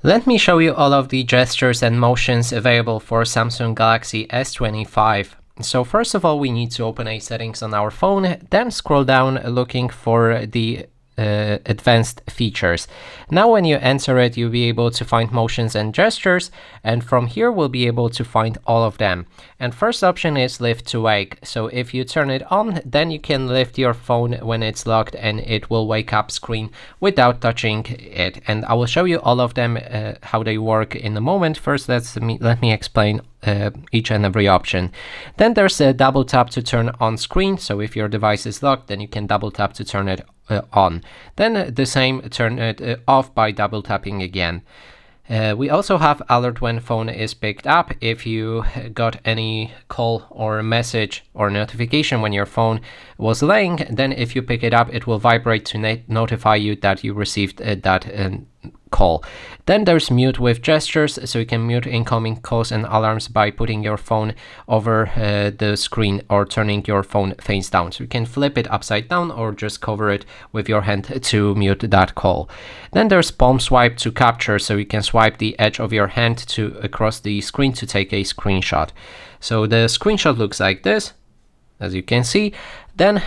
Let me show you all of the gestures and motions available for Samsung Galaxy S25. So first of all, we need to open a settings on our phone, then scroll down looking for the advanced features. Now when you enter it, you'll be able to find motions and gestures, and from here we'll be able to find all of them. And first option is lift to wake. So if you turn it on, then you can lift your phone when it's locked and it will wake up screen without touching it. And I will show you all of them, how they work in a moment. First, let me explain each and every option. Then there's a double tap to turn on screen. So if your device is locked, then you can double tap to turn it on. Then the same, turn it off by double tapping again. We also have alert when phone is picked up. If you got any call or message or notification when your phone was laying, then if you pick it up, it will vibrate to notify you that you received that call. Then there's mute with gestures, so you can mute incoming calls and alarms by putting your phone over the screen or turning your phone face down. So you can flip it upside down or just cover it with your hand to mute that call. Then there's palm swipe to capture, so you can swipe the edge of your hand across the screen to take a screenshot. So the screenshot looks like this, as you can see. Then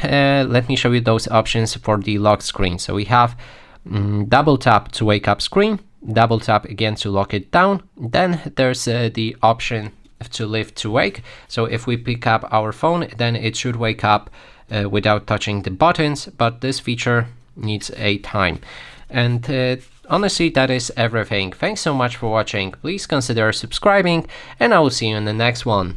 let me show you those options for the lock screen. So we have double tap to wake up screen, double tap again to lock it down. Then there's the option to lift to wake. So if we pick up our phone, then it should wake up without touching the buttons, but this feature needs a time. And honestly, that is everything. Thanks so much for watching. Please consider subscribing, and I will see you in the next one.